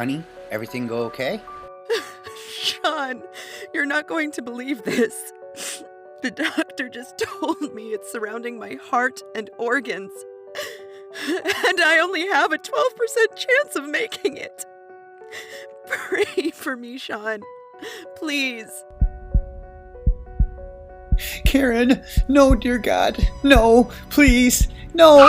Honey, everything go okay? Sean, you're not going to believe this. The doctor just told me it's surrounding my heart and organs. And I only have a 12% chance of making it. Pray for me, Sean. Please. Karen, no, dear God. No, please, no.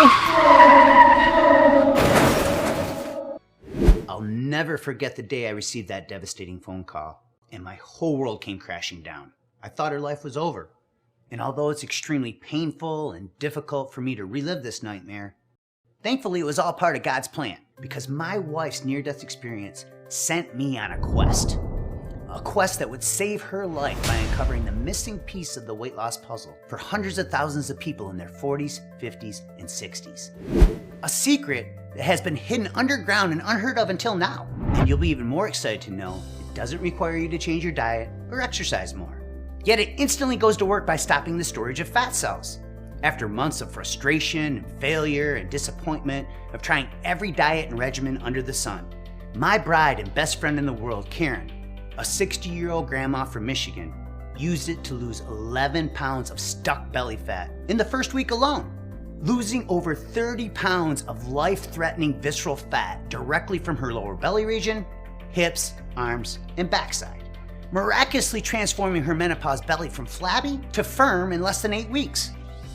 I'll never forget the day I received that devastating phone call, and my whole world came crashing down. I thought her life was over. And although it's extremely painful and difficult for me to relive this nightmare, thankfully it was all part of God's plan, because my wife's near-death experience sent me on a quest. A quest that would save her life by uncovering the missing piece of the weight loss puzzle for hundreds of thousands of people in their 40s, 50s, and 60s. A secret that has been hidden underground and unheard of until now. And you'll be even more excited to know it doesn't require you to change your diet or exercise more. Yet it instantly goes to work by stopping the storage of fat cells. After months of frustration, failure, and disappointment of trying every diet and regimen under the sun, my bride and best friend in the world, Karen, a 60-year-old grandma from Michigan, used it to lose 11 pounds of stuck belly fat in the first week alone, losing over 30 pounds of life-threatening visceral fat directly from her lower belly region, hips, arms, and backside, miraculously transforming her menopause belly from flabby to firm in less than 8 weeks,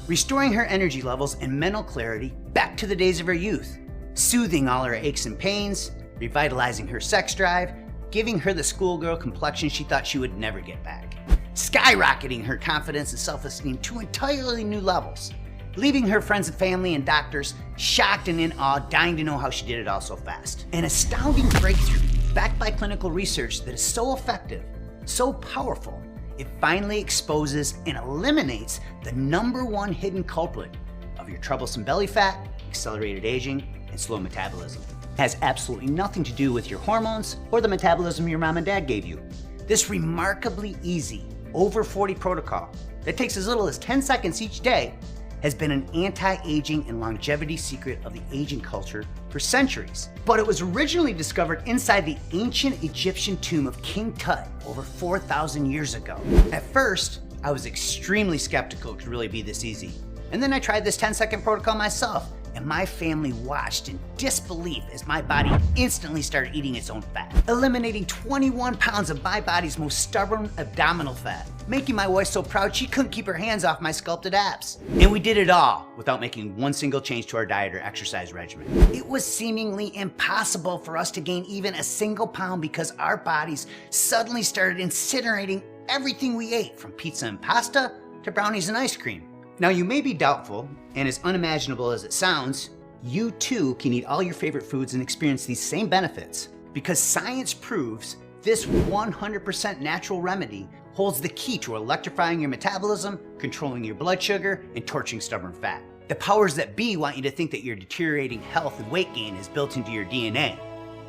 restoring her energy levels and mental clarity back to the days of her youth, soothing all her aches and pains, revitalizing her sex drive, giving her the schoolgirl complexion she thought she would never get back, skyrocketing her confidence and self-esteem to entirely new levels, leaving her friends and family and doctors shocked and in awe, dying to know how she did it all so fast. An astounding breakthrough backed by clinical research that is so effective, so powerful, it finally exposes and eliminates the #1 hidden culprit of your troublesome belly fat, accelerated aging, and slow metabolism. It has absolutely nothing to do with your hormones or the metabolism your mom and dad gave you. This remarkably easy, over 40 protocol that takes as little as 10 seconds each day has been an anti-aging and longevity secret of the aging culture for centuries. But it was originally discovered inside the ancient Egyptian tomb of King Tut over 4,000 years ago. At first, I was extremely skeptical it could really be this easy. And then I tried this 10-second protocol myself, and my family watched in disbelief as my body instantly started eating its own fat, eliminating 21 pounds of my body's most stubborn abdominal fat, making my wife so proud she couldn't keep her hands off my sculpted abs. And we did it all without making one single change to our diet or exercise regimen. It was seemingly impossible for us to gain even a single pound because our bodies suddenly started incinerating everything we ate, from pizza and pasta to brownies and ice cream. Now you may be doubtful, and as unimaginable as it sounds, you too can eat all your favorite foods and experience these same benefits, because science proves this 100% natural remedy holds the key to electrifying your metabolism, controlling your blood sugar, and torching stubborn fat. The powers that be want you to think that your deteriorating health and weight gain is built into your DNA,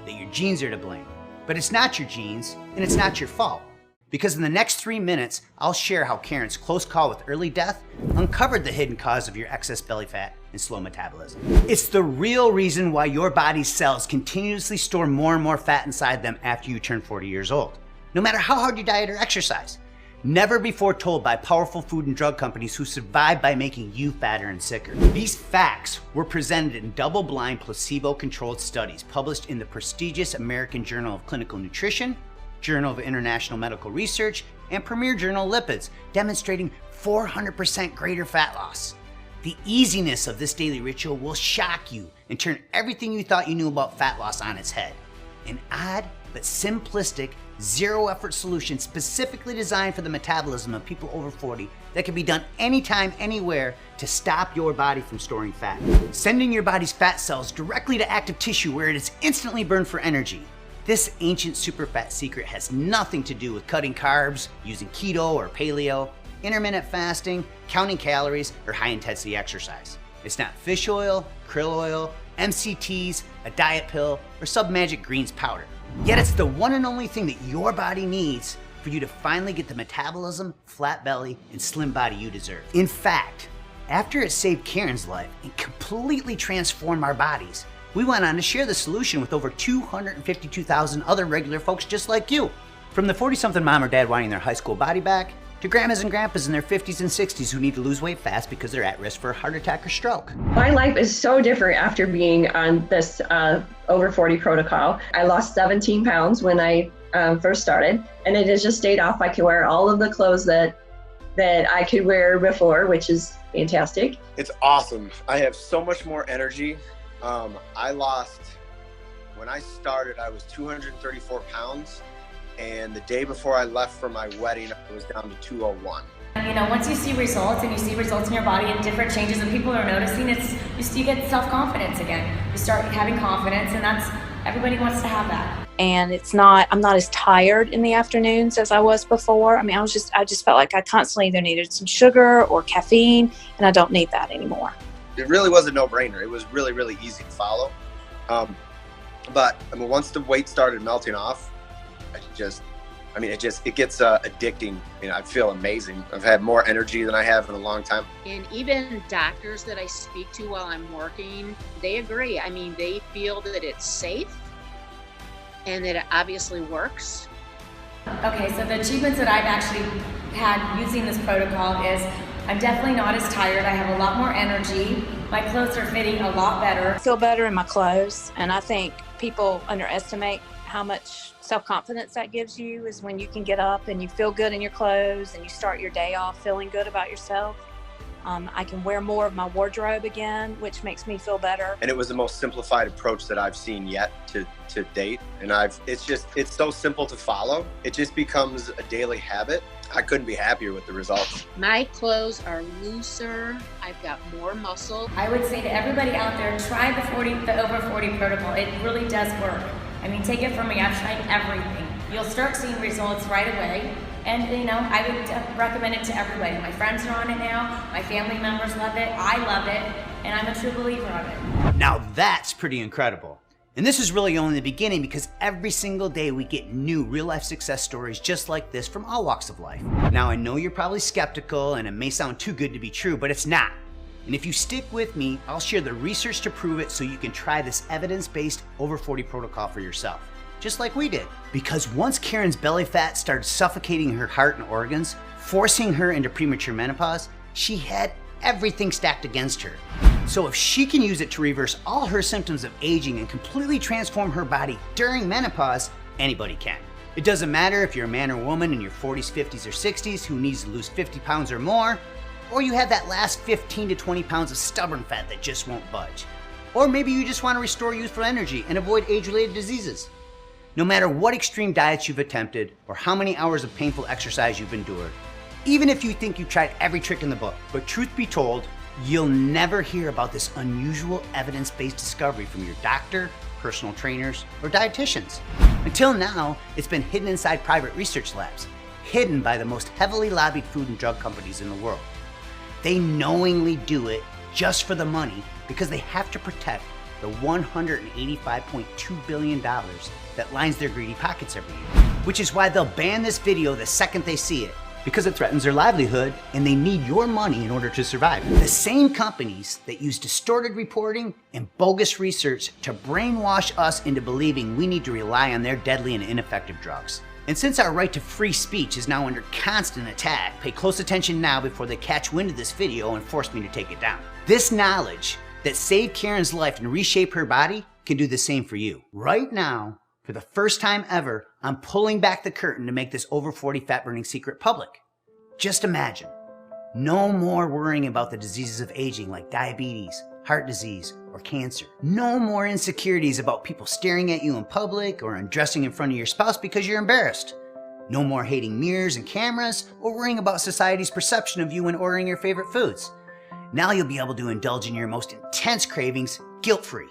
that your genes are to blame. But it's not your genes, and it's not your fault. Because in the next 3 minutes, I'll share how Karen's close call with early death uncovered the hidden cause of your excess belly fat and slow metabolism. It's the real reason why your body's cells continuously store more and more fat inside them after you turn 40 years old, no matter how hard you diet or exercise. Never before told by powerful food and drug companies who survive by making you fatter and sicker. These facts were presented in double-blind, placebo-controlled studies published in the prestigious American Journal of Clinical Nutrition, Journal of International Medical Research, and premier journal Lipids, demonstrating 400% greater fat loss. The easiness of this daily ritual will shock you and turn everything you thought you knew about fat loss on its head. An odd but simplistic, zero-effort solution specifically designed for the metabolism of people over 40 that can be done anytime, anywhere to stop your body from storing fat, sending your body's fat cells directly to active tissue where it is instantly burned for energy. This ancient superfat secret has nothing to do with cutting carbs, using keto or paleo, intermittent fasting, counting calories, or high-intensity exercise. It's not fish oil, krill oil, MCTs, a diet pill, or some magic greens powder. Yet it's the one and only thing that your body needs for you to finally get the metabolism, flat belly, and slim body you deserve. In fact, after it saved Karen's life and completely transformed our bodies, we went on to share the solution with over 252,000 other regular folks just like you. From the 40-something mom or dad wanting their high school body back, to grandmas and grandpas in their 50s and 60s who need to lose weight fast because they're at risk for a heart attack or stroke. My life is so different after being on this over 40 protocol. I lost 17 pounds when I first started, and it has just stayed off. I can wear all of the clothes that I could wear before, which is fantastic. It's awesome. I have so much more energy. When I started, I was 234 pounds. And the day before I left for my wedding, I was down to 201. You know, once you see results and you see results in your body and different changes that people are noticing, you get self-confidence again. You start having confidence, and everybody wants to have that. And I'm not as tired in the afternoons as I was before. I mean, I just felt like I constantly either needed some sugar or caffeine, and I don't need that anymore. It really was a no-brainer. It was really, really easy to follow. But I mean, once the weight started melting off, it gets addicting. You know, I feel amazing. I've had more energy than I have in a long time. And even doctors that I speak to while I'm working, they agree. I mean, they feel that it's safe and that it obviously works. Okay, so the achievements that I've actually had using this protocol is I'm definitely not as tired. I have a lot more energy. My clothes are fitting a lot better. I feel better in my clothes, and I think people underestimate how much self-confidence that gives you is when you can get up and you feel good in your clothes and you start your day off feeling good about yourself. I can wear more of my wardrobe again, which makes me feel better. And it was the most simplified approach that I've seen yet to date. And it's so simple to follow. It just becomes a daily habit. I couldn't be happier with the results. My clothes are looser. I've got more muscle. I would say to everybody out there, try the over 40 protocol. It really does work. I mean, take it from me, I've tried everything. You'll start seeing results right away. And, you know, I would recommend it to everybody. My friends are on it now. My family members love it. I love it. And I'm a true believer of it. Now that's pretty incredible. And this is really only the beginning, because every single day we get new real-life success stories just like this from all walks of life. Now I know you're probably skeptical and it may sound too good to be true, but it's not. And if you stick with me, I'll share the research to prove it so you can try this evidence-based over 40 protocol for yourself, just like we did. Because once Karen's belly fat started suffocating her heart and organs, forcing her into premature menopause, she had everything stacked against her. So if she can use it to reverse all her symptoms of aging and completely transform her body during menopause, anybody can. It doesn't matter if you're a man or woman in your 40s, 50s, or 60s who needs to lose 50 pounds or more, or you have that last 15 to 20 pounds of stubborn fat that just won't budge. Or maybe you just want to restore youthful energy and avoid age-related diseases. No matter what extreme diets you've attempted or how many hours of painful exercise you've endured, even if you think you've tried every trick in the book, but truth be told, you'll never hear about this unusual evidence-based discovery from your doctor, personal trainers, or dietitians. Until now, it's been hidden inside private research labs, hidden by the most heavily lobbied food and drug companies in the world. They knowingly do it just for the money because they have to protect the $185.2 billion that lines their greedy pockets every year. Which is why they'll ban this video the second they see it, because it threatens their livelihood and they need your money in order to survive. The same companies that use distorted reporting and bogus research to brainwash us into believing we need to rely on their deadly and ineffective drugs. And since our right to free speech is now under constant attack, pay close attention now before they catch wind of this video and force me to take it down. This knowledge that saved Karen's life and reshaped her body can do the same for you. Right now, for the first time ever, I'm pulling back the curtain to make this over 40 fat burning secret public. Just imagine, no more worrying about the diseases of aging like diabetes, heart disease, or cancer. No more insecurities about people staring at you in public or undressing in front of your spouse because you're embarrassed. No more hating mirrors and cameras or worrying about society's perception of you when ordering your favorite foods. Now you'll be able to indulge in your most intense cravings guilt-free.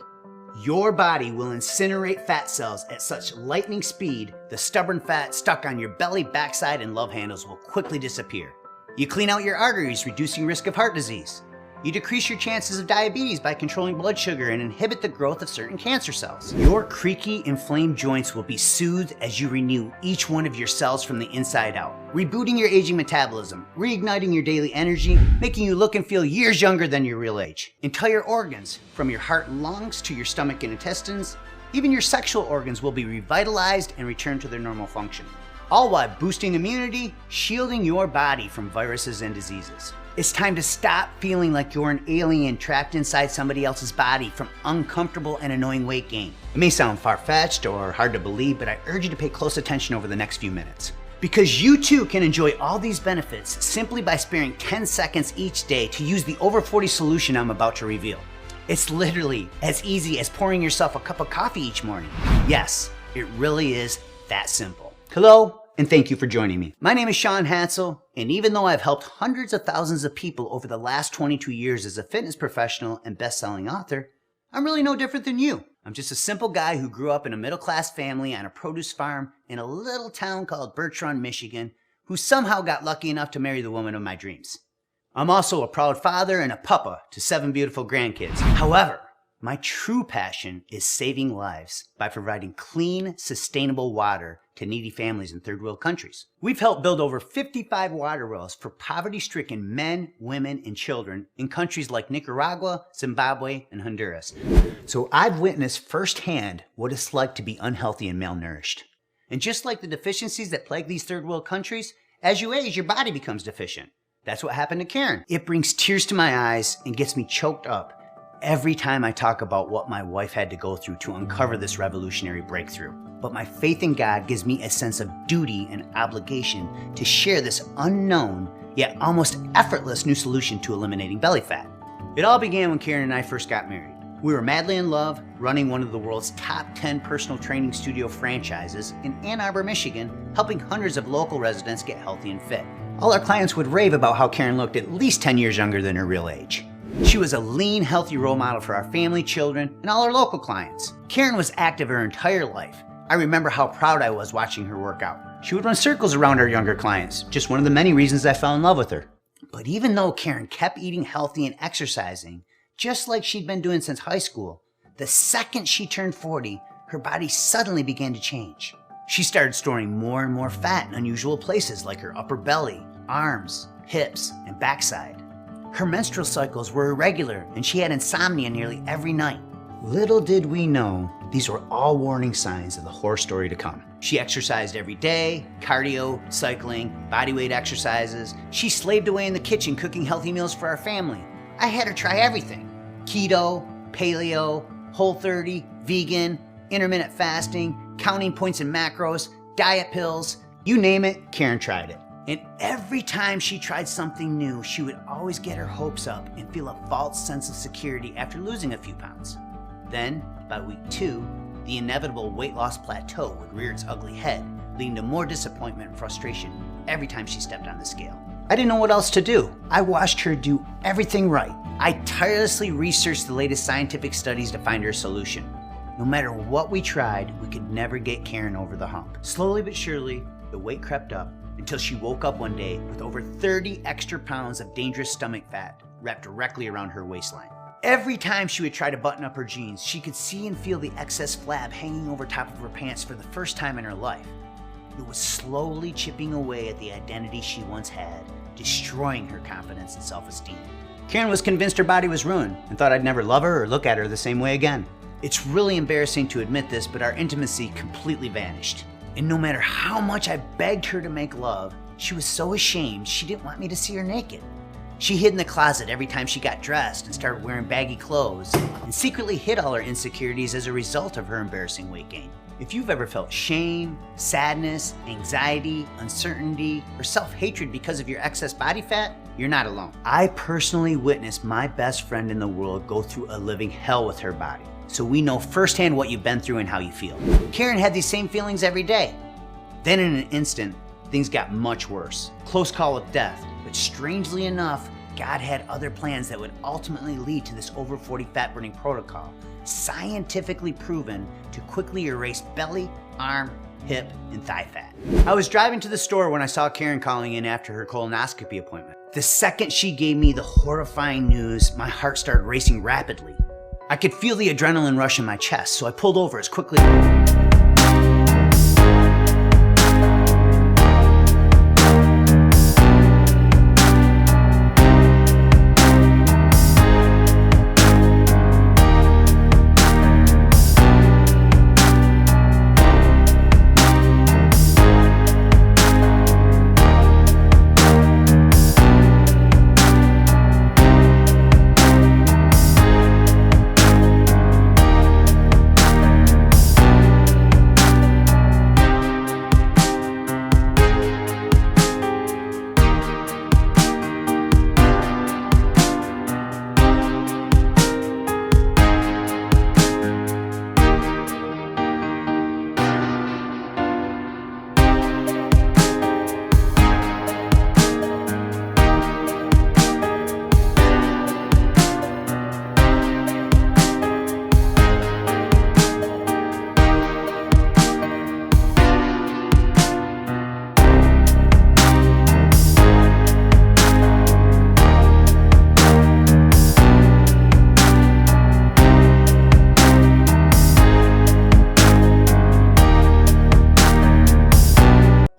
Your body will incinerate fat cells at such lightning speed, the stubborn fat stuck on your belly, backside, and love handles will quickly disappear. You clean out your arteries, reducing risk of heart disease. You decrease your chances of diabetes by controlling blood sugar and inhibit the growth of certain cancer cells. Your creaky, inflamed joints will be soothed as you renew each one of your cells from the inside out, rebooting your aging metabolism, reigniting your daily energy, making you look and feel years younger than your real age. Entire organs, from your heart and lungs to your stomach and intestines, even your sexual organs will be revitalized and return to their normal function. All while boosting immunity, shielding your body from viruses and diseases. It's time to stop feeling like you're an alien trapped inside somebody else's body from uncomfortable and annoying weight gain. It may sound far-fetched or hard to believe, but I urge you to pay close attention over the next few minutes. Because you too can enjoy all these benefits simply by sparing 10 seconds each day to use the over 40 solution I'm about to reveal. It's literally as easy as pouring yourself a cup of coffee each morning. Yes, it really is that simple. Hello, and thank you for joining me. My name is Sean Hansel, and even though I've helped hundreds of thousands of people over the last 22 years as a fitness professional and best-selling author, I'm really no different than you. I'm just a simple guy who grew up in a middle-class family on a produce farm in a little town called Birch Run, Michigan, who somehow got lucky enough to marry the woman of my dreams. I'm also a proud father and a papa to 7 beautiful grandkids. However, my true passion is saving lives by providing clean, sustainable water to needy families in third world countries. We've helped build over 55 water wells for poverty-stricken men, women, and children in countries like Nicaragua, Zimbabwe, and Honduras. So I've witnessed firsthand what it's like to be unhealthy and malnourished. And just like the deficiencies that plague these third world countries, as you age, your body becomes deficient. That's what happened to Karen. It brings tears to my eyes and gets me choked up every time I talk about what my wife had to go through to uncover this revolutionary breakthrough. But my faith in God gives me a sense of duty and obligation to share this unknown, yet almost effortless new solution to eliminating belly fat. It all began when Karen and I first got married. We were madly in love, running one of the world's top 10 personal training studio franchises in Ann Arbor, Michigan, helping hundreds of local residents get healthy and fit. All our clients would rave about how Karen looked at least 10 years younger than her real age. She was a lean, healthy role model for our family, children, and all our local clients. Karen was active her entire life. I remember how proud I was watching her work out. She would run circles around our younger clients, just one of the many reasons I fell in love with her. But even though Karen kept eating healthy and exercising, just like she'd been doing since high school, the second she turned 40, her body suddenly began to change. She started storing more and more fat in unusual places like her upper belly, arms, hips, and backside. Her menstrual cycles were irregular and she had insomnia nearly every night. Little did we know, these were all warning signs of the horror story to come. She exercised every day, cardio, cycling, bodyweight exercises. She slaved away in the kitchen cooking healthy meals for our family. I had her try everything. Keto, paleo, Whole30, vegan, intermittent fasting, counting points and macros, diet pills, you name it, Karen tried it. And every time she tried something new, she would always get her hopes up and feel a false sense of security after losing a few pounds. Then, by week 2, the inevitable weight loss plateau would rear its ugly head, leading to more disappointment and frustration every time she stepped on the scale. I didn't know what else to do. I watched her do everything right. I tirelessly researched the latest scientific studies to find her a solution. No matter what we tried, we could never get Karen over the hump. Slowly but surely, the weight crept up until she woke up one day with over 30 extra pounds of dangerous stomach fat wrapped directly around her waistline. Every time she would try to button up her jeans, she could see and feel the excess flab hanging over top of her pants for the first time in her life. It was slowly chipping away at the identity she once had, destroying her confidence and self-esteem. Karen was convinced her body was ruined and thought I'd never love her or look at her the same way again. It's really embarrassing to admit this, but our intimacy completely vanished. And no matter how much I begged her to make love, she was so ashamed she didn't want me to see her naked. She hid in the closet every time she got dressed and started wearing baggy clothes, and secretly hid all her insecurities as a result of her embarrassing weight gain. If you've ever felt shame, sadness, anxiety, uncertainty, or self-hatred because of your excess body fat, you're not alone. I personally witnessed my best friend in the world go through a living hell with her body, so we know firsthand what you've been through and how you feel. Karen had these same feelings every day. Then in an instant, things got much worse. Close call with death, but strangely enough, God had other plans that would ultimately lead to this over 40 fat burning protocol, scientifically proven to quickly erase belly, arm, hip, and thigh fat. I was driving to the store when I saw Karen calling in after her colonoscopy appointment. The second she gave me the horrifying news, my heart started racing rapidly. I could feel the adrenaline rush in my chest, so I pulled over as quickly.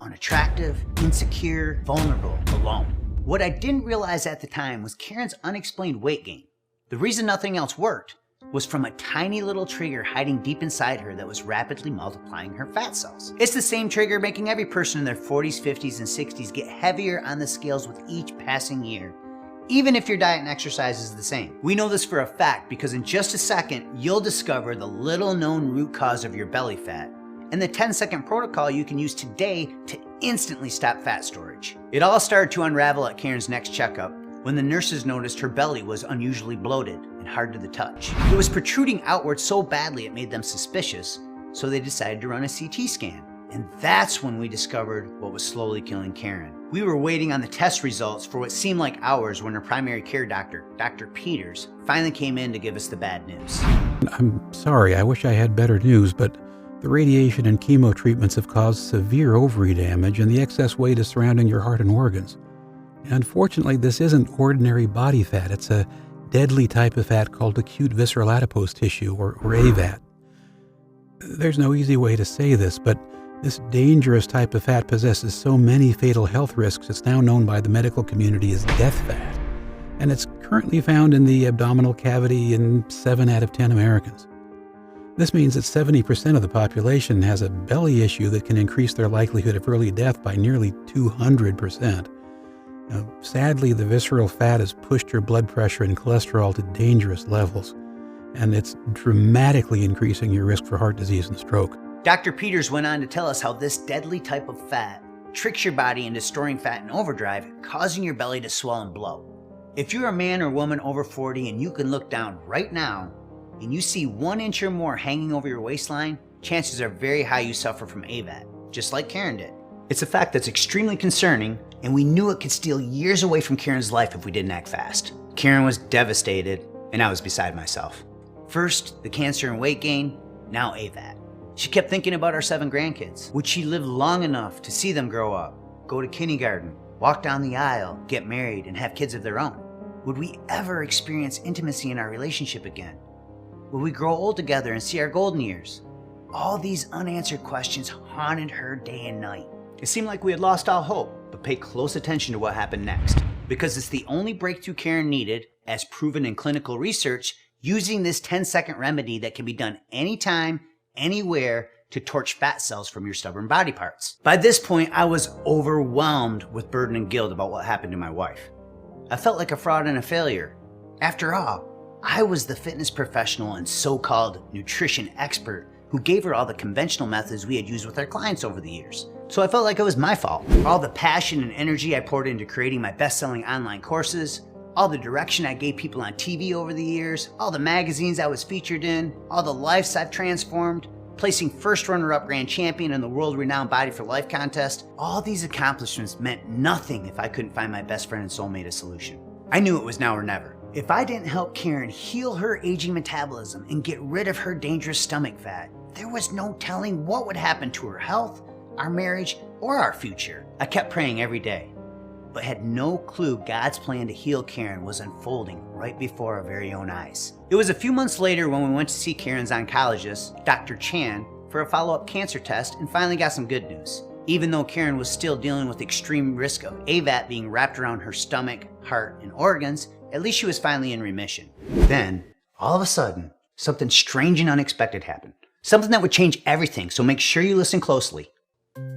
Unattractive, insecure, vulnerable, alone. What I didn't realize at the time was Karen's unexplained weight gain. The reason nothing else worked was from a tiny little trigger hiding deep inside her that was rapidly multiplying her fat cells. It's the same trigger making every person in their 40s, 50s, and 60s get heavier on the scales with each passing year, even if your diet and exercise is the same. We know this for a fact because in just a second, you'll discover the little known root cause of your belly fat and the 10-second protocol you can use today to instantly stop fat storage. It all started to unravel at Karen's next checkup when the nurses noticed her belly was unusually bloated and hard to the touch. It was protruding outward so badly it made them suspicious, so they decided to run a CT scan. And that's when we discovered what was slowly killing Karen. We were waiting on the test results for what seemed like hours when her primary care doctor, Dr. Peters, finally came in to give us the bad news. I'm sorry, I wish I had better news, but the radiation and chemo treatments have caused severe ovary damage and the excess weight is surrounding your heart and organs. Unfortunately, this isn't ordinary body fat. It's a deadly type of fat called acute visceral adipose tissue, or AVAT. There's no easy way to say this, but this dangerous type of fat possesses so many fatal health risks it's now known by the medical community as death fat. And it's currently found in the abdominal cavity in 7 out of 10 Americans. This means that 70% of the population has a belly issue that can increase their likelihood of early death by nearly 200%. Now, sadly, the visceral fat has pushed your blood pressure and cholesterol to dangerous levels, and it's dramatically increasing your risk for heart disease and stroke. Dr. Peters went on to tell us how this deadly type of fat tricks your body into storing fat in overdrive, causing your belly to swell and blow. If you're a man or woman over 40 and you can look down right now and you see 1 inch or more hanging over your waistline, chances are very high you suffer from AVAT, just like Karen did. It's a fact that's extremely concerning, and we knew it could steal years away from Karen's life if we didn't act fast. Karen was devastated, and I was beside myself. First, the cancer and weight gain, now AVAT. She kept thinking about our 7 grandkids. Would she live long enough to see them grow up, go to kindergarten, walk down the aisle, get married, and have kids of their own? Would we ever experience intimacy in our relationship again? Would we grow old together and see our golden years? All these unanswered questions haunted her day and night. It seemed like we had lost all hope, but pay close attention to what happened next, because it's the only breakthrough Karen needed, as proven in clinical research, using this 10-second remedy that can be done anytime, anywhere, to torch fat cells from your stubborn body parts. By this point, I was overwhelmed with burden and guilt about what happened to my wife. I felt like a fraud and a failure. After all, I was the fitness professional and so-called nutrition expert who gave her all the conventional methods we had used with our clients over the years. So I felt like it was my fault. All the passion and energy I poured into creating my best-selling online courses, all the direction I gave people on TV over the years, all the magazines I was featured in, all the lives I've transformed, placing first runner-up grand champion in the world-renowned Body for Life contest, all these accomplishments meant nothing if I couldn't find my best friend and soulmate a solution. I knew it was now or never. If I didn't help Karen heal her aging metabolism and get rid of her dangerous stomach fat, there was no telling what would happen to her health, our marriage, or our future. I kept praying every day. but had no clue God's plan to heal Karen was unfolding right before our very own eyes. It was a few months later when we went to see Karen's oncologist, Dr. Chan, for a follow-up cancer test and finally got some good news. Even though Karen was still dealing with extreme risk of AVAT being wrapped around her stomach, heart, and organs, at least she was finally in remission. Then, all of a sudden, something strange and unexpected happened. Something that would change everything, so make sure you listen closely.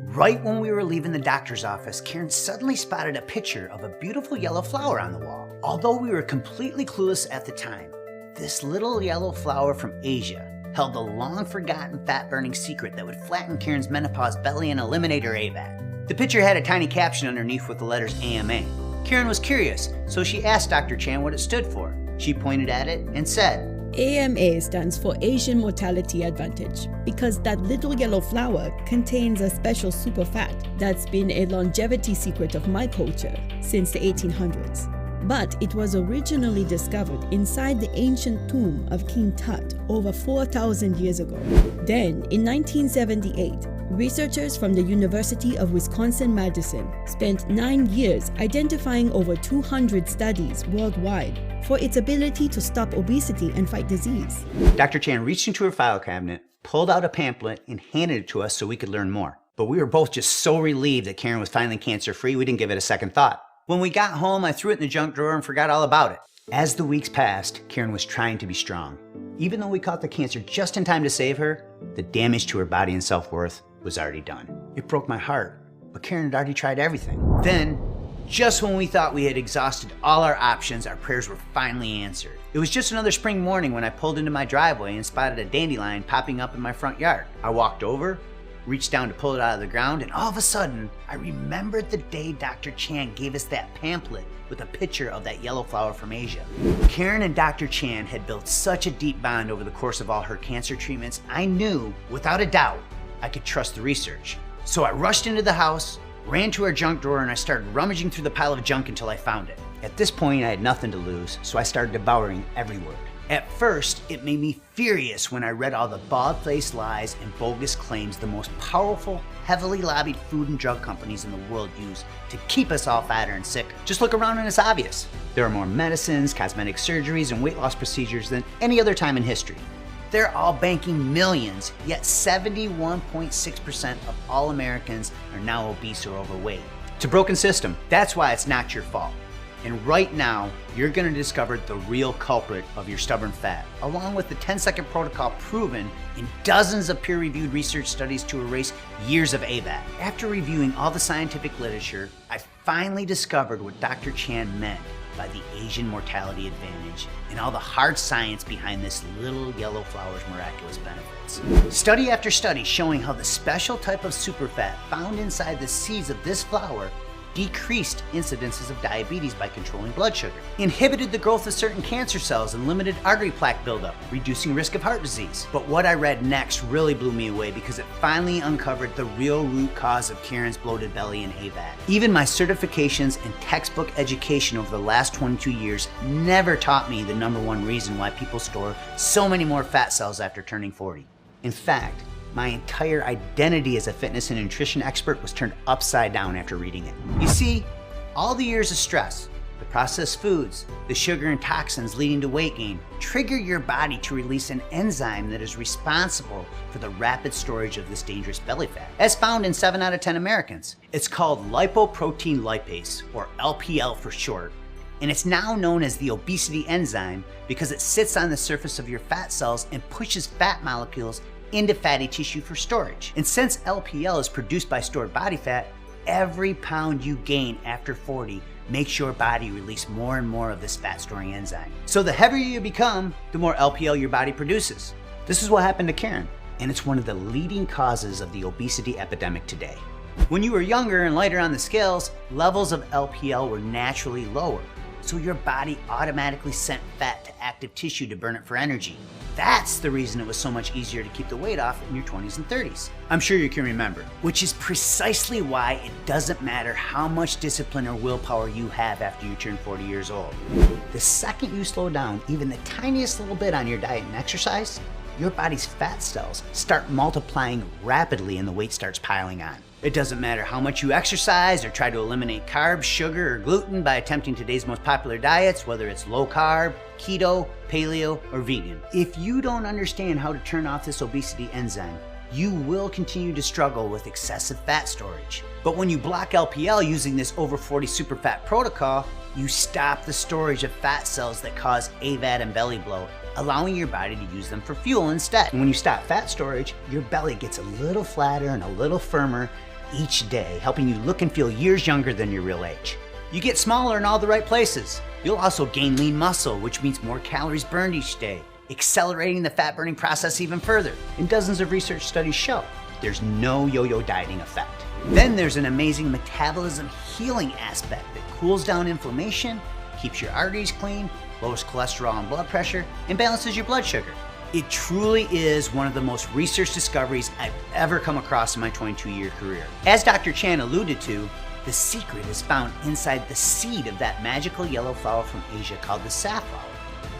Right when we were leaving the doctor's office, Karen suddenly spotted a picture of a beautiful yellow flower on the wall. Although we were completely clueless at the time, this little yellow flower from Asia held the long-forgotten fat-burning secret that would flatten Karen's menopause belly and eliminate her AVAT. The picture had a tiny caption underneath with the letters AMA. Karen was curious, so she asked Dr. Chan what it stood for. She pointed at it and said, AMA stands for Asian Mortality Advantage because that little yellow flower contains a special super fat that's been a longevity secret of my culture since the 1800s. But it was originally discovered inside the ancient tomb of King Tut over 4,000 years ago. Then, in 1978, researchers from the University of Wisconsin-Madison spent 9 years identifying over 200 studies worldwide for its ability to stop obesity and fight disease. Dr. Chan reached into her file cabinet, pulled out a pamphlet, and handed it to us so we could learn more. But we were both just so relieved that Karen was finally cancer-free, we didn't give it a second thought. When we got home, I threw it in the junk drawer and forgot all about it. As the weeks passed, Karen was trying to be strong. Even though we caught the cancer just in time to save her, the damage to her body and self-worth was already done. It broke my heart, but Karen had already tried everything. Then, just when we thought we had exhausted all our options, our prayers were finally answered. It was just another spring morning when I pulled into my driveway and spotted a dandelion popping up in my front yard. I walked over, reached down to pull it out of the ground, and all of a sudden, I remembered the day Dr. Chan gave us that pamphlet with a picture of that yellow flower from Asia. Karen and Dr. Chan had built such a deep bond over the course of all her cancer treatments, I knew, without a doubt, I could trust the research. So I rushed into the house, ran to our junk drawer, and I started rummaging through the pile of junk until I found it. At this point, I had nothing to lose, so I started devouring every word. At first, it made me furious when I read all the bald-faced lies and bogus claims the most powerful, heavily lobbied food and drug companies in the world use to keep us all fatter and sick. Just look around and it's obvious. There are more medicines, cosmetic surgeries, and weight loss procedures than any other time in history. They're all banking millions, yet 71.6% of all Americans are now obese or overweight. It's a broken system. That's why it's not your fault. And right now, you're gonna discover the real culprit of your stubborn fat, along with the 10-second protocol proven in dozens of peer-reviewed research studies to erase years of AVAT. After reviewing all the scientific literature, I finally discovered what Dr. Chan meant by the Asian mortality advantage and all the hard science behind this little yellow flower's miraculous benefits. Study after study showing how the special type of superfat found inside the seeds of this flower decreased incidences of diabetes by controlling blood sugar, inhibited the growth of certain cancer cells and limited artery plaque buildup, reducing risk of heart disease. But what I read next really blew me away because it finally uncovered the real root cause of Karen's bloated belly and AVAT. Even my certifications and textbook education over the last 22 years never taught me the #1 reason why people store so many more fat cells after turning 40. In fact, my entire identity as a fitness and nutrition expert was turned upside down after reading it. You see, all the years of stress, the processed foods, the sugar and toxins leading to weight gain, trigger your body to release an enzyme that is responsible for the rapid storage of this dangerous belly fat, as found in 7 out of 10 Americans. It's called lipoprotein lipase, or LPL for short, and it's now known as the obesity enzyme because it sits on the surface of your fat cells and pushes fat molecules into fatty tissue for storage. And since LPL is produced by stored body fat, every pound you gain after 40 makes your body release more and more of this fat storing enzyme. So the heavier you become, the more LPL your body produces. This is what happened to Karen, and it's one of the leading causes of the obesity epidemic today. When you were younger and lighter on the scales, levels of LPL were naturally lower, so your body automatically sent fat to active tissue to burn it for energy. That's the reason it was so much easier to keep the weight off in your 20s and 30s. I'm sure you can remember, which is precisely why it doesn't matter how much discipline or willpower you have after you turn 40 years old. The second you slow down even the tiniest little bit on your diet and exercise, your body's fat cells start multiplying rapidly and the weight starts piling on. It doesn't matter how much you exercise or try to eliminate carbs, sugar, or gluten by attempting today's most popular diets, whether it's low carb, keto, paleo, or vegan. If you don't understand how to turn off this obesity enzyme, you will continue to struggle with excessive fat storage. But when you block LPL using this over 40 super fat protocol, you stop the storage of fat cells that cause AVAT and belly bloat, allowing your body to use them for fuel instead. And when you stop fat storage, your belly gets a little flatter and a little firmer each day, helping you look and feel years younger than your real age. You get smaller in all the right places. You'll also gain lean muscle, which means more calories burned each day, accelerating the fat burning process even further. And dozens of research studies show there's no yo-yo dieting effect. Then there's an amazing metabolism healing aspect that cools down inflammation, keeps your arteries clean, lowers cholesterol and blood pressure, and balances your blood sugar. It truly is one of the most researched discoveries I've ever come across in my 22-year career. As Dr. Chan alluded to, the secret is found inside the seed of that magical yellow flower from Asia called the safflower,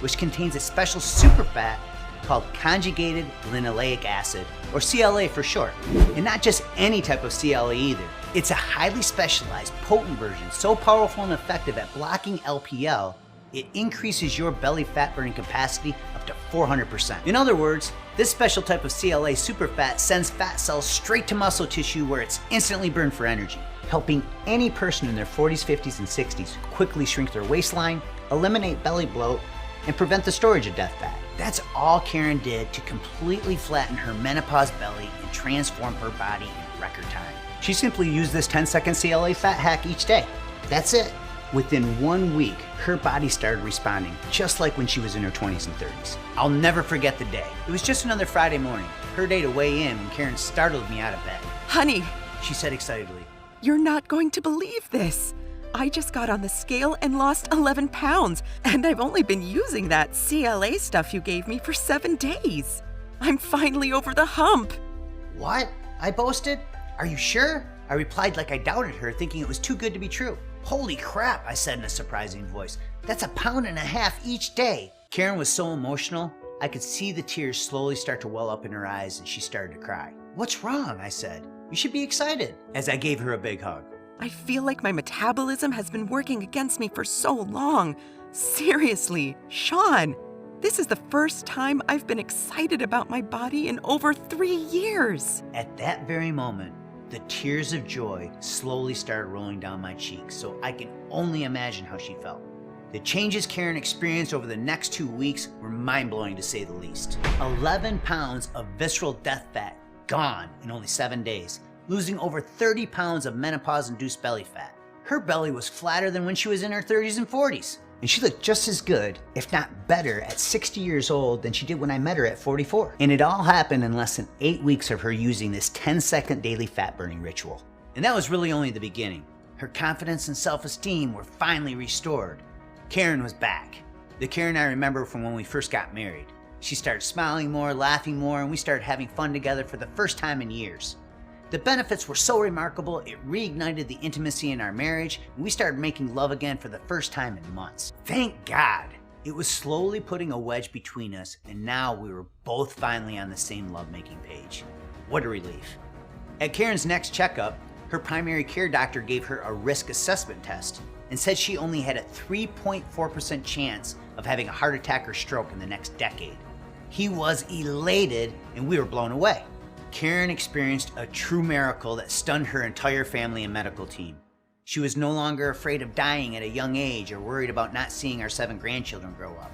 which contains a special superfat called conjugated linoleic acid, or CLA for short. And not just any type of CLA either. It's a highly specialized, potent version, so powerful and effective at blocking LPL, it increases your belly fat burning capacity up to 400%. In other words, this special type of CLA superfat sends fat cells straight to muscle tissue where it's instantly burned for energy, helping any person in their 40s, 50s, and 60s quickly shrink their waistline, eliminate belly bloat, and prevent the storage of death fat. That's all Karen did to completely flatten her menopause belly and transform her body in record time. She simply used this 10-second CLA fat hack each day. That's it. Within 1 week, her body started responding, just like when she was in her 20s and 30s. I'll never forget the day. It was just another Friday morning, her day to weigh in when Karen startled me out of bed. Honey, She said excitedly, you're not going to believe this. I just got on the scale and lost 11 pounds, and I've only been using that CLA stuff you gave me for 7 days. I'm finally over the hump. "What?" I boasted. "Are you sure?" I replied like I doubted her, thinking it was too good to be true. "Holy crap," I said in a surprising voice. "That's 1.5 pounds each day." Karen was so emotional, I could see the tears slowly start to well up in her eyes and she started to cry. "What's wrong?" I said. "You should be excited," as I gave her a big hug. I feel like my metabolism has been working against me for so long. Seriously, Sean, this is the first time I've been excited about my body in over 3 years. At that very moment, the tears of joy slowly started rolling down my cheeks, so I can only imagine how she felt. The changes Karen experienced over the next 2 weeks were mind-blowing to say the least. 11 pounds of visceral death fat gone in only 7 days, losing over 30 pounds of menopause-induced belly fat. Her belly was flatter than when she was in her 30s and 40s. And she looked just as good, if not better, at 60 years old than she did when I met her at 44. And it all happened in less than 8 weeks of her using this 10-second daily fat-burning ritual. And that was really only the beginning. Her confidence and self-esteem were finally restored. Karen was back. The Karen I remember from when we first got married. She started smiling more, laughing more, and we started having fun together for the first time in years. The benefits were so remarkable, it reignited the intimacy in our marriage, and we started making love again for the first time in months. Thank God! It was slowly putting a wedge between us, and now we were both finally on the same lovemaking page. What a relief. At Karen's next checkup, her primary care doctor gave her a risk assessment test and said she only had a 3.4% chance of having a heart attack or stroke in the next decade. He was elated, and we were blown away. Karen experienced a true miracle that stunned her entire family and medical team. She was no longer afraid of dying at a young age or worried about not seeing our 7 grandchildren grow up.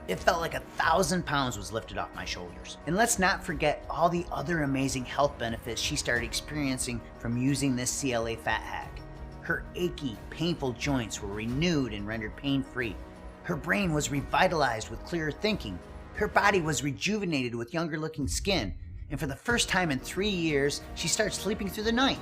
It felt like 1,000 pounds was lifted off my shoulders. And let's not forget all the other amazing health benefits she started experiencing from using this CLA fat hack. Her achy, painful joints were renewed and rendered pain-free. Her brain was revitalized with clearer thinking. Her body was rejuvenated with younger-looking skin. And for the first time in 3 years, she started sleeping through the night.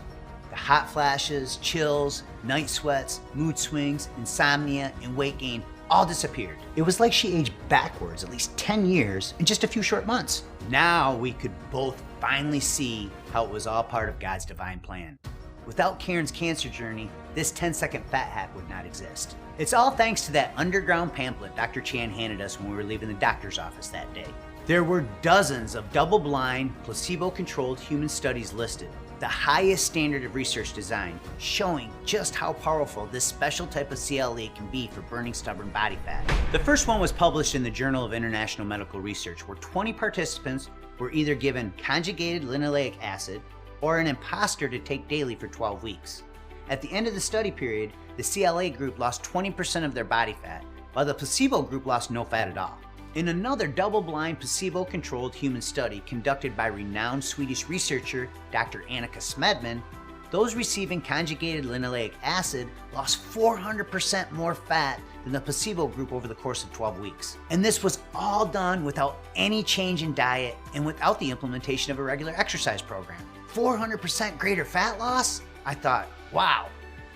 The hot flashes, chills, night sweats, mood swings, insomnia, and weight gain all disappeared. It was like she aged backwards at least 10 years in just a few short months. Now we could both finally see how it was all part of God's divine plan. Without Karen's cancer journey, this 10-second fat hack would not exist. It's all thanks to that underground pamphlet Dr. Chan handed us when we were leaving the doctor's office that day. There were dozens of double-blind, placebo-controlled human studies listed the highest standard of research design, showing just how powerful this special type of CLA can be for burning stubborn body fat. The first one was published in the Journal of International Medical Research, where 20 participants were either given conjugated linoleic acid or an imposter to take daily for 12 weeks. At the end of the study period, the CLA group lost 20% of their body fat, while the placebo group lost no fat at all. In another double-blind, placebo-controlled human study conducted by renowned Swedish researcher Dr. Annika Smedman, those receiving conjugated linoleic acid lost 400% more fat than the placebo group over the course of 12 weeks. And this was all done without any change in diet and without the implementation of a regular exercise program. 400% greater fat loss? I thought, wow,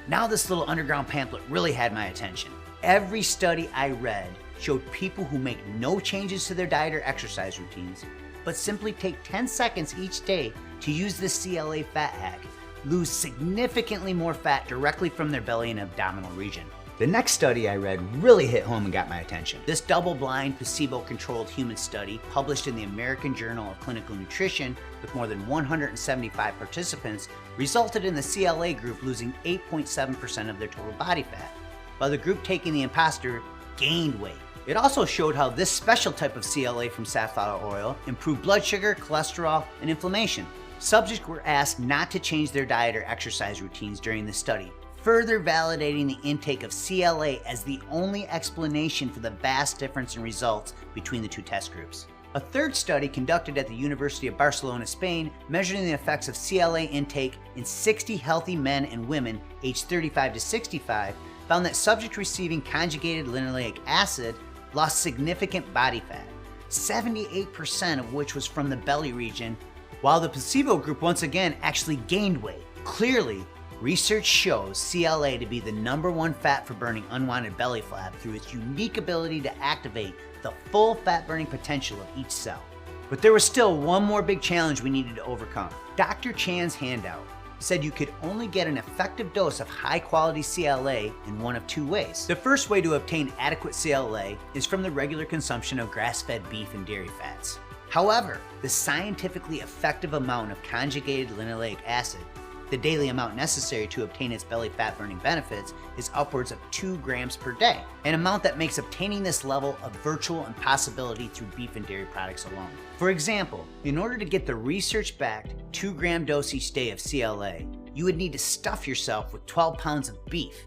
now this little underground pamphlet really had my attention. Every study I read showed people who make no changes to their diet or exercise routines, but simply take 10 seconds each day to use this CLA fat hack, lose significantly more fat directly from their belly and abdominal region. The next study I read really hit home and got my attention. This double-blind, placebo-controlled human study, published in the American Journal of Clinical Nutrition with more than 175 participants, resulted in the CLA group losing 8.7% of their total body fat, while the group taking the imposter gained weight. It also showed how this special type of CLA from safflower oil improved blood sugar, cholesterol, and inflammation. Subjects were asked not to change their diet or exercise routines during the study, further validating the intake of CLA as the only explanation for the vast difference in results between the two test groups. A third study conducted at the University of Barcelona, Spain, measuring the effects of CLA intake in 60 healthy men and women aged 35 to 65, found that subjects receiving conjugated linoleic acid lost significant body fat, 78% of which was from the belly region, while the placebo group once again actually gained weight. Clearly, research shows CLA to be the #1 fat for burning unwanted belly flab through its unique ability to activate the full fat burning potential of each cell. But there was still one more big challenge we needed to overcome. Dr. Chan's handout said you could only get an effective dose of high-quality CLA in one of two ways. The first way to obtain adequate CLA is from the regular consumption of grass-fed beef and dairy fats. However, the scientifically effective amount of conjugated linoleic acid, the daily amount necessary to obtain its belly fat-burning benefits, is upwards of 2 grams per day, an amount that makes obtaining this level a virtual impossibility through beef and dairy products alone. For example, in order to get the research-backed 2-gram dose each day of CLA, you would need to stuff yourself with 12 pounds of beef,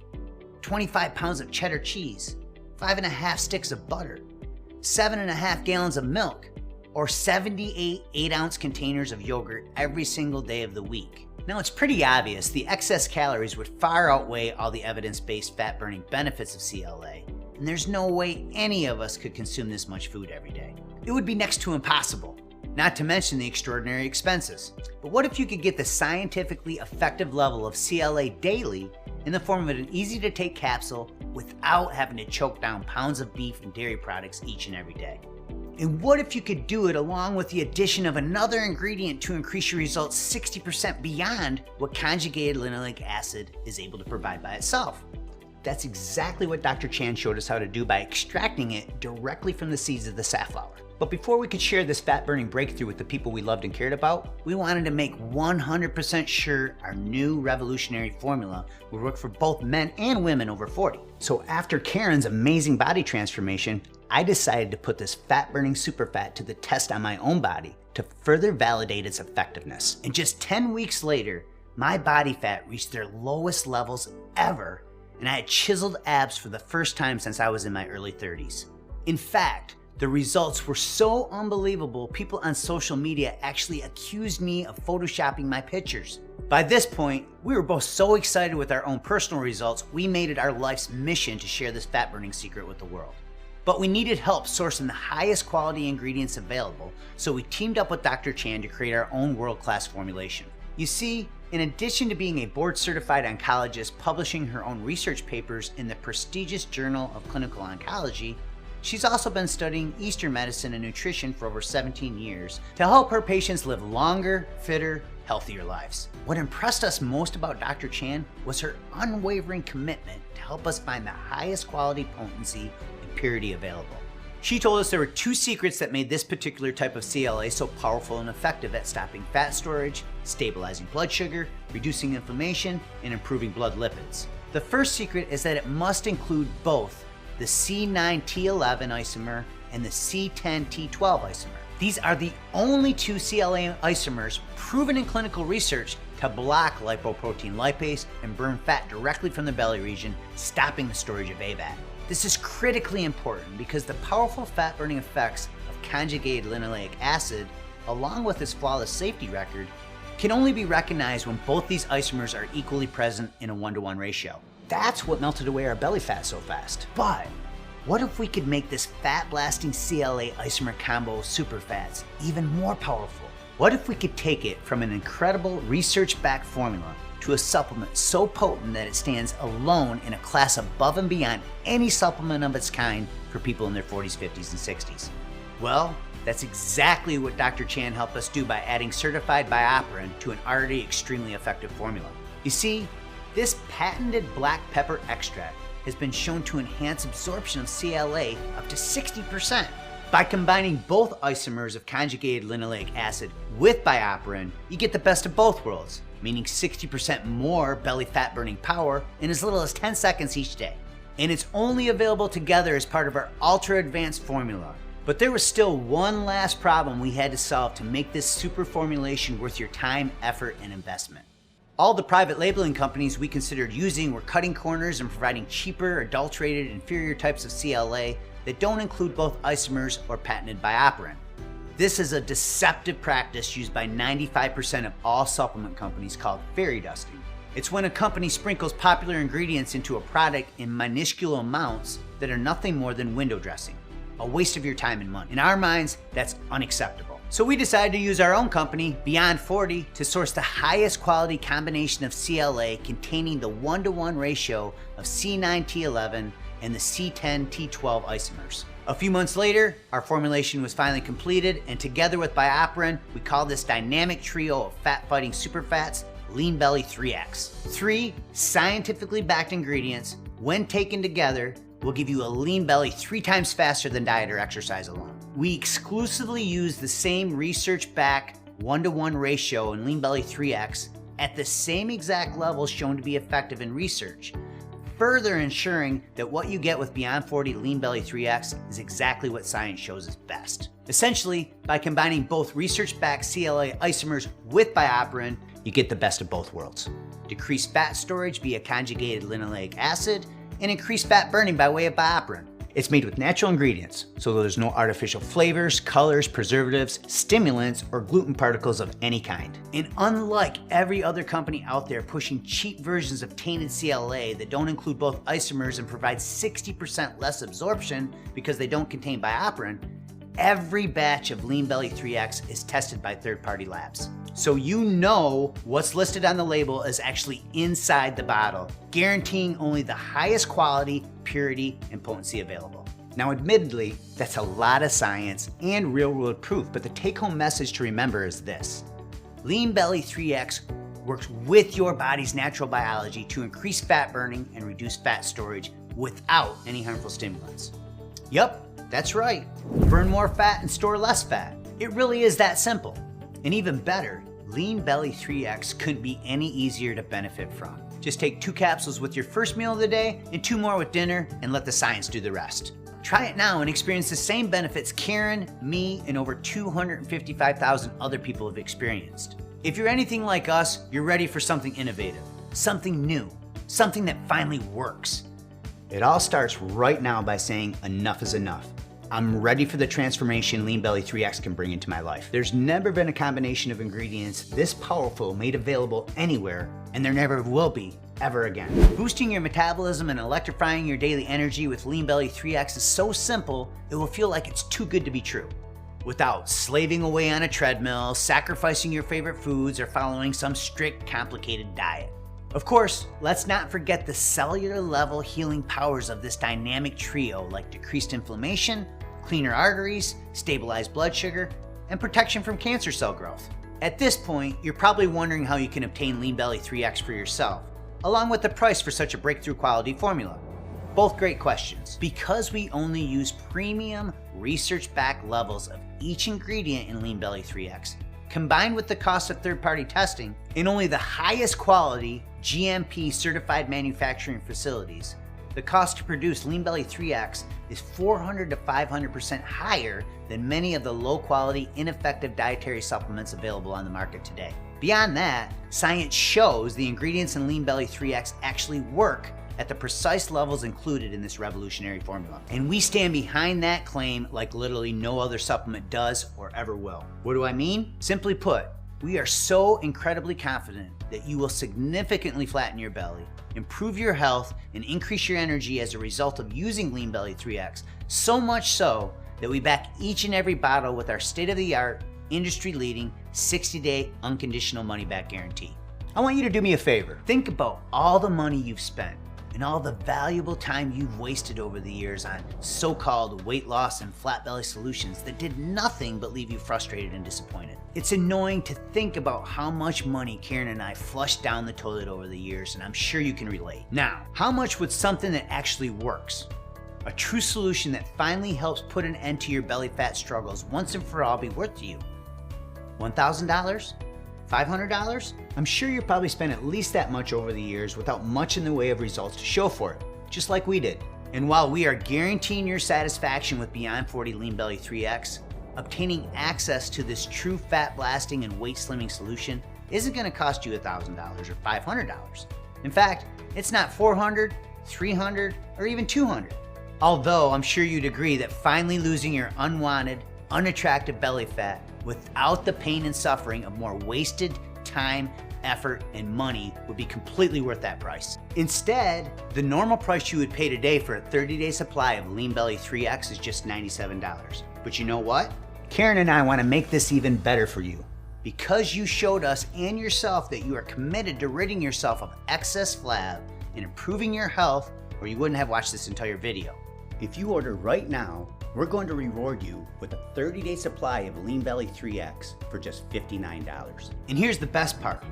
25 pounds of cheddar cheese, 5.5 sticks of butter, 7.5 gallons of milk, or 78 8-ounce containers of yogurt every single day of the week. Now, it's pretty obvious the excess calories would far outweigh all the evidence-based fat-burning benefits of CLA, and there's no way any of us could consume this much food every day. It would be next to impossible, not to mention the extraordinary expenses. But what if you could get the scientifically effective level of CLA daily in the form of an easy-to-take capsule without having to choke down pounds of beef and dairy products each and every day? And what if you could do it along with the addition of another ingredient to increase your results 60% beyond what conjugated linoleic acid is able to provide by itself? That's exactly what Dr. Chan showed us how to do by extracting it directly from the seeds of the safflower. But before we could share this fat-burning breakthrough with the people we loved and cared about, we wanted to make 100% sure our new revolutionary formula would work for both men and women over 40. So after Karen's amazing body transformation, I decided to put this fat-burning superfat to the test on my own body to further validate its effectiveness. And just 10 weeks later, my body fat reached their lowest levels ever, and I had chiseled abs for the first time since I was in my early 30s. In fact, the results were so unbelievable, people on social media actually accused me of photoshopping my pictures. By this point, we were both so excited with our own personal results, we made it our life's mission to share this fat-burning secret with the world. But we needed help sourcing the highest quality ingredients available, so we teamed up with Dr. Chan to create our own world-class formulation. You see, in addition to being a board-certified oncologist publishing her own research papers in the prestigious Journal of Clinical Oncology, she's also been studying Eastern medicine and nutrition for over 17 years to help her patients live longer, fitter, healthier lives. What impressed us most about Dr. Chan was her unwavering commitment to help us find the highest quality potency and purity available. She told us there were 2 secrets that made this particular type of CLA so powerful and effective at stopping fat storage, stabilizing blood sugar, reducing inflammation, and improving blood lipids. The first secret is that it must include both the C9T11 isomer and the C10T12 isomer. These are the only 2 CLA isomers proven in clinical research to block lipoprotein lipase and burn fat directly from the belly region, stopping the storage of ABAT. This is critically important because the powerful fat-burning effects of conjugated linoleic acid, along with its flawless safety record, can only be recognized when both these isomers are equally present in a 1-to-1 ratio. That's what melted away our belly fat so fast. But what if we could make this fat-blasting CLA isomer combo superfats even more powerful? What if we could take it from an incredible research-backed formula to a supplement so potent that it stands alone in a class above and beyond any supplement of its kind for people in their 40s, 50s, and 60s? Well, that's exactly what Dr. Chan helped us do by adding certified BioPerine to an already extremely effective formula. You see, this patented black pepper extract has been shown to enhance absorption of CLA up to 60%. By combining both isomers of conjugated linoleic acid with BioPerine, you get the best of both worlds, meaning 60% more belly fat burning power in as little as 10 seconds each day. And it's only available together as part of our ultra advanced formula. But there was still one last problem we had to solve to make this super formulation worth your time, effort, and investment. All the private labeling companies we considered using were cutting corners and providing cheaper, adulterated, inferior types of CLA that don't include both isomers or patented BioPerine. This is a deceptive practice used by 95% of all supplement companies called fairy dusting. It's when a company sprinkles popular ingredients into a product in minuscule amounts that are nothing more than window dressing. A waste of your time and money. In our minds, that's unacceptable. So we decided to use our own company, Beyond 40, to source the highest quality combination of CLA containing the 1-to-1 ratio of C9T11 and the C10T12 isomers. A few months later, our formulation was finally completed, and together with BioPerine, we call this dynamic trio of fat-fighting superfats Lean Belly 3X. 3 scientifically backed ingredients, when taken together, will give you a lean belly 3 times faster than diet or exercise alone. We exclusively use the same research-backed 1-to-1 ratio in Lean Belly 3X at the same exact level shown to be effective in research, further ensuring that what you get with Beyond 40 Lean Belly 3X is exactly what science shows is best. Essentially, by combining both research-backed CLA isomers with BioPerine, you get the best of both worlds. Decreased fat storage via conjugated linoleic acid, and increased fat burning by way of BioPerine. It's made with natural ingredients, so there's no artificial flavors, colors, preservatives, stimulants, or gluten particles of any kind. And unlike every other company out there pushing cheap versions of tainted CLA that don't include both isomers and provide 60% less absorption because they don't contain BioPerine, every batch of Lean Belly 3X is tested by third-party labs. So you know what's listed on the label is actually inside the bottle, guaranteeing only the highest quality, purity, and potency available. Now admittedly, that's a lot of science and real-world proof, but the take-home message to remember is this. Lean Belly 3X works with your body's natural biology to increase fat burning and reduce fat storage without any harmful stimulants. Yup, that's right. Burn more fat and store less fat. It really is that simple. And even better, Lean Belly 3X couldn't be any easier to benefit from. Just take 2 capsules with your first meal of the day and 2 more with dinner and let the science do the rest. Try it now and experience the same benefits Karen, me, and over 255,000 other people have experienced. If you're anything like us, you're ready for something innovative, something new, something that finally works. It all starts right now by saying enough is enough. I'm ready for the transformation Lean Belly 3X can bring into my life. There's never been a combination of ingredients this powerful made available anywhere, and there never will be ever again. Boosting your metabolism and electrifying your daily energy with Lean Belly 3X is so simple, it will feel like it's too good to be true. Without slaving away on a treadmill, sacrificing your favorite foods, or following some strict, complicated diet. Of course, let's not forget the cellular level healing powers of this dynamic trio, like decreased inflammation, cleaner arteries, stabilized blood sugar, and protection from cancer cell growth. At this point, you're probably wondering how you can obtain Lean Belly 3X for yourself, along with the price for such a breakthrough quality formula. Both great questions. Because we only use premium, research-backed levels of each ingredient in Lean Belly 3X, combined with the cost of third-party testing in only the highest quality GMP certified manufacturing facilities, the cost to produce Lean Belly 3X is 400 to 500% higher than many of the low-quality, ineffective dietary supplements available on the market today. Beyond that, science shows the ingredients in Lean Belly 3X actually work at the precise levels included in this revolutionary formula. And we stand behind that claim like literally no other supplement does or ever will. What do I mean? Simply put, we are so incredibly confident that you will significantly flatten your belly, improve your health, and increase your energy as a result of using Lean Belly 3X, so much so that we back each and every bottle with our state-of-the-art, industry-leading 60-day unconditional money-back guarantee. I want you to do me a favor. Think about all the money you've spent and all the valuable time you've wasted over the years on so-called weight loss and flat belly solutions that did nothing but leave you frustrated and disappointed. It's annoying to think about how much money Karen and I flushed down the toilet over the years, and I'm sure you can relate. Now, how much would something that actually works, a true solution that finally helps put an end to your belly fat struggles once and for all, be worth to you? $1,000? $500? I'm sure you probably spent at least that much over the years without much in the way of results to show for it, just like we did. And while we are guaranteeing your satisfaction with Beyond 40 Lean Belly 3X, obtaining access to this true fat blasting and weight slimming solution isn't going to cost you $1,000 or $500. In fact, it's not $400, $300, or even $200. Although I'm sure you'd agree that finally losing your unwanted, unattractive belly fat without the pain and suffering of more wasted time, effort, and money would be completely worth that price. Instead, the normal price you would pay today for a 30-day supply of Lean Belly 3X is just $97. But you know what? Karen and I want to make this even better for you. Because you showed us and yourself that you are committed to ridding yourself of excess flab and improving your health, or you wouldn't have watched this entire video. If you order right now, we're going to reward you with a 30-day supply of Lean Belly 3X for just $59. And here's the best part.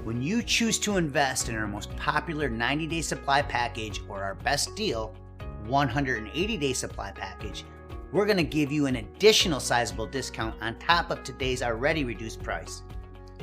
When you choose to invest in our most popular 90-day supply package or our best deal, 180-day supply package, we're going to give you an additional sizable discount on top of today's already reduced price.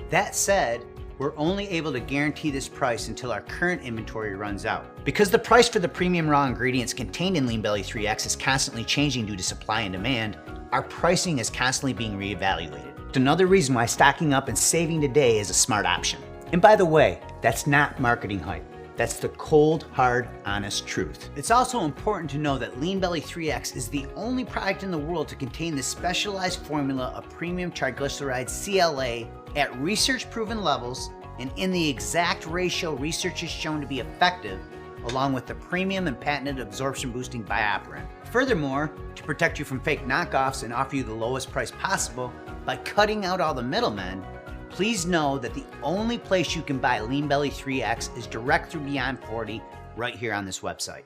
That said, we're only able to guarantee this price until our current inventory runs out. Because the price for the premium raw ingredients contained in Lean Belly 3X is constantly changing due to supply and demand, our pricing is constantly being reevaluated. It's another reason why stocking up and saving today is a smart option. And by the way, that's not marketing hype. That's the cold, hard, honest truth. It's also important to know that Lean Belly 3X is the only product in the world to contain this specialized formula of premium triglyceride CLA at research-proven levels and in the exact ratio research has shown to be effective, along with the premium and patented absorption-boosting bioperine. Furthermore, to protect you from fake knockoffs and offer you the lowest price possible by cutting out all the middlemen, please know that the only place you can buy Lean Belly 3X is direct through Beyond 40 right here on this website.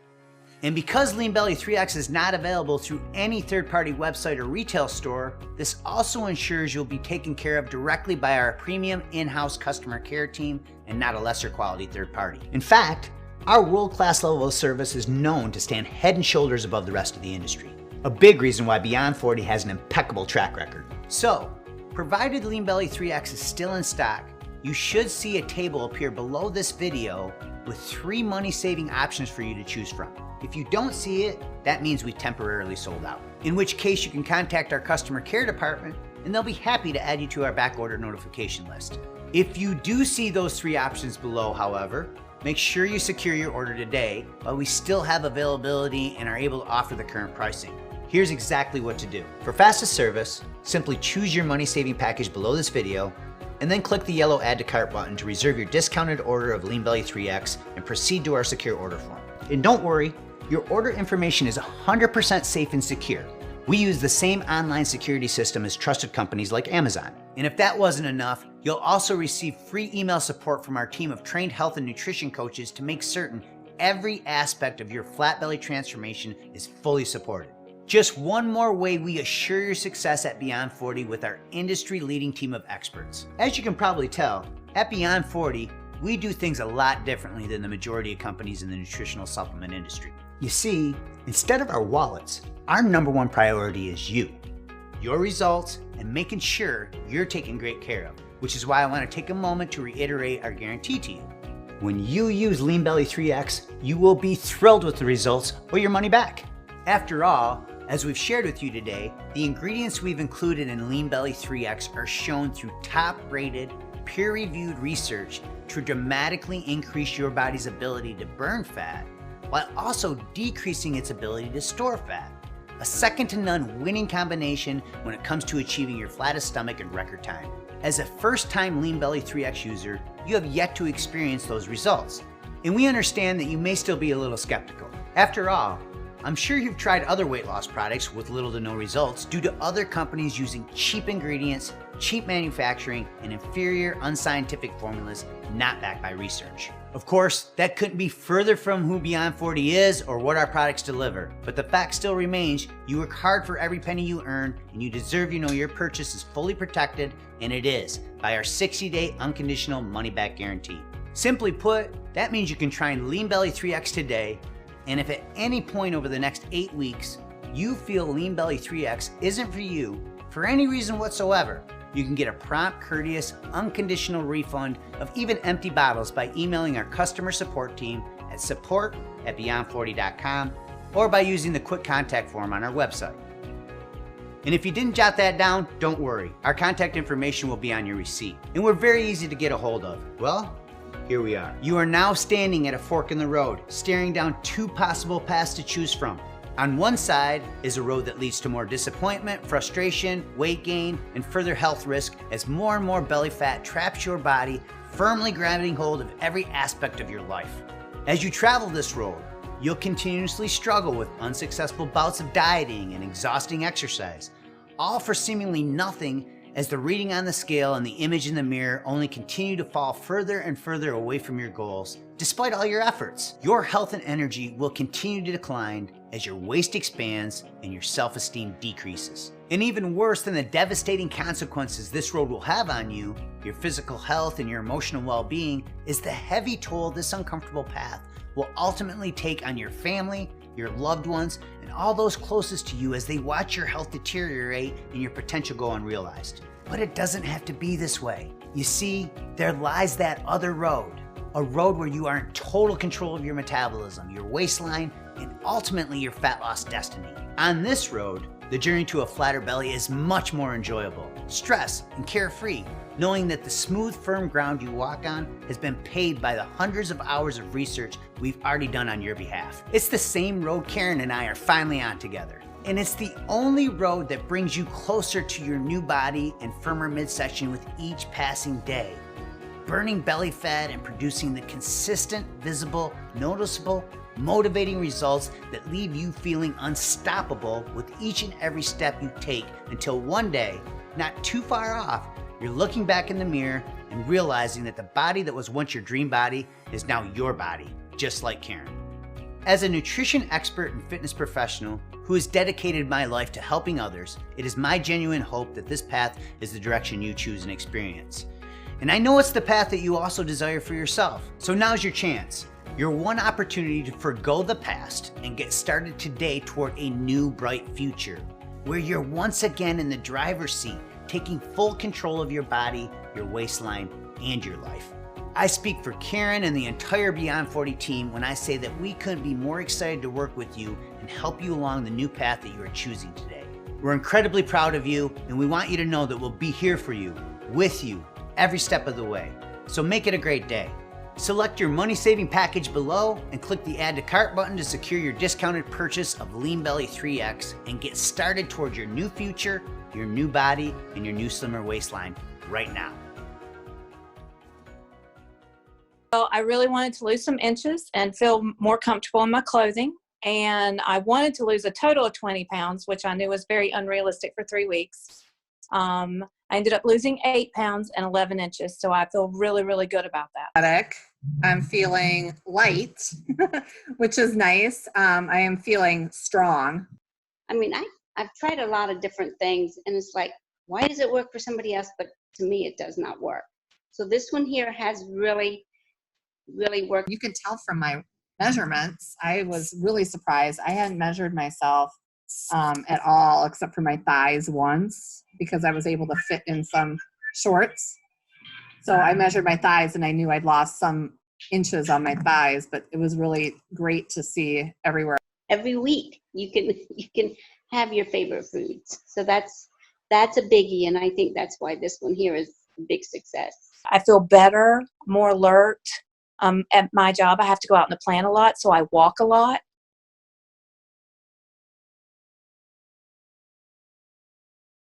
And because Lean Belly 3X is not available through any third-party website or retail store, this also ensures you'll be taken care of directly by our premium in-house customer care team and not a lesser quality third party. In fact, our world-class level of service is known to stand head and shoulders above the rest of the industry. A big reason why Beyond 40 has an impeccable track record. So, provided Lean Belly 3X is still in stock, you should see a table appear below this video with 3 money-saving options for you to choose from. If you don't see it, that means we temporarily sold out. In which case you can contact our customer care department and they'll be happy to add you to our backorder notification list. If you do see those 3 options below, however, make sure you secure your order today while we still have availability and are able to offer the current pricing. Here's exactly what to do. For fastest service, simply choose your money-saving package below this video and then click the yellow Add to Cart button to reserve your discounted order of Lean Belly 3X and proceed to our secure order form. And don't worry, your order information is 100% safe and secure. We use the same online security system as trusted companies like Amazon. And if that wasn't enough, you'll also receive free email support from our team of trained health and nutrition coaches to make certain every aspect of your flat belly transformation is fully supported. Just one more way we assure your success at Beyond 40 with our industry-leading team of experts. As you can probably tell, at Beyond 40, we do things a lot differently than the majority of companies in the nutritional supplement industry. You see, instead of our wallets, our number one priority is you, your results, and making sure you're taken great care of, which is why I want to take a moment to reiterate our guarantee to you. When you use Lean Belly 3X, you will be thrilled with the results or your money back. After all, as we've shared with you today, the ingredients we've included in Lean Belly 3X are shown through top-rated, peer-reviewed research to dramatically increase your body's ability to burn fat, while also decreasing its ability to store fat. A second-to-none winning combination when it comes to achieving your flattest stomach in record time. As a first-time Lean Belly 3X user, you have yet to experience those results. And we understand that you may still be a little skeptical. After all, I'm sure you've tried other weight loss products with little to no results due to other companies using cheap ingredients, cheap manufacturing, and inferior unscientific formulas not backed by research. Of course, that couldn't be further from who Beyond 40 is or what our products deliver, but the fact still remains, you work hard for every penny you earn, and you deserve to know your purchase is fully protected, and it is, by our 60-day unconditional money-back guarantee. Simply put, that means you can try Lean Belly 3X today, and if at any point over the next 8 weeks, you feel Lean Belly 3X isn't for you, for any reason whatsoever, you can get a prompt, courteous, unconditional refund of even empty bottles by emailing our customer support team at support@beyond40.com or by using the quick contact form on our website. And if you didn't jot that down, don't worry. Our contact information will be on your receipt, and we're very easy to get a hold of. Well, here we are. You are now standing at a fork in the road, staring down two possible paths to choose from. On one side is a road that leads to more disappointment, frustration, weight gain, and further health risk as more and more belly fat traps your body, firmly grabbing hold of every aspect of your life. As you travel this road, you'll continuously struggle with unsuccessful bouts of dieting and exhausting exercise, all for seemingly nothing as the reading on the scale and the image in the mirror only continue to fall further and further away from your goals. Despite all your efforts, your health and energy will continue to decline as your waist expands and your self-esteem decreases. And even worse than the devastating consequences this road will have on you, your physical health and your emotional well-being, is the heavy toll this uncomfortable path will ultimately take on your family, your loved ones, and all those closest to you as they watch your health deteriorate and your potential go unrealized. But it doesn't have to be this way. You see, there lies that other road, a road where you are in total control of your metabolism, your waistline, and ultimately your fat loss destiny. On this road, the journey to a flatter belly is much more enjoyable, stress, and carefree, knowing that the smooth, firm ground you walk on has been paid by the hundreds of hours of research we've already done on your behalf. It's the same road Karen and I are finally on together. And it's the only road that brings you closer to your new body and firmer midsection with each passing day. Burning belly fat and producing the consistent, visible, noticeable, motivating results that leave you feeling unstoppable with each and every step you take until one day, not too far off, you're looking back in the mirror and realizing that the body that was once your dream body is now your body, just like Karen. As a nutrition expert and fitness professional who has dedicated my life to helping others, it is my genuine hope that this path is the direction you choose and experience. And I know it's the path that you also desire for yourself. So now's your chance. Your one opportunity to forgo the past and get started today toward a new bright future, where you're once again in the driver's seat, taking full control of your body, your waistline, and your life. I speak for Karen and the entire Beyond 40 team when I say that we couldn't be more excited to work with you and help you along the new path that you are choosing today. We're incredibly proud of you, and we want you to know that we'll be here for you, with you, every step of the way. So make it a great day. Select your money-saving package below and click the Add to Cart button to secure your discounted purchase of Lean Belly 3X and get started towards your new future, your new body, and your new slimmer waistline right now. Well, I really wanted to lose some inches and feel more comfortable in my clothing. And I wanted to lose a total of 20 pounds, which I knew was very unrealistic for 3 weeks. I ended up losing 8 pounds and 11 inches. So I feel really, really good about that. I'm feeling light, which is nice. I am feeling strong. I mean, I've tried a lot of different things, and it's like, why does it work for somebody else, but to me it does not work? So this one here has really, really worked. You can tell from my measurements. I was really surprised. I hadn't measured myself at all, except for my thighs once, because I was able to fit in some shorts. So I measured my thighs and I knew I'd lost some inches on my thighs, but it was really great to see everywhere. Every week you can have your favorite foods. So that's a biggie, and I think that's why this one here is a big success. I feel better, more alert. At my job, I have to go out in the plant a lot, so I walk a lot.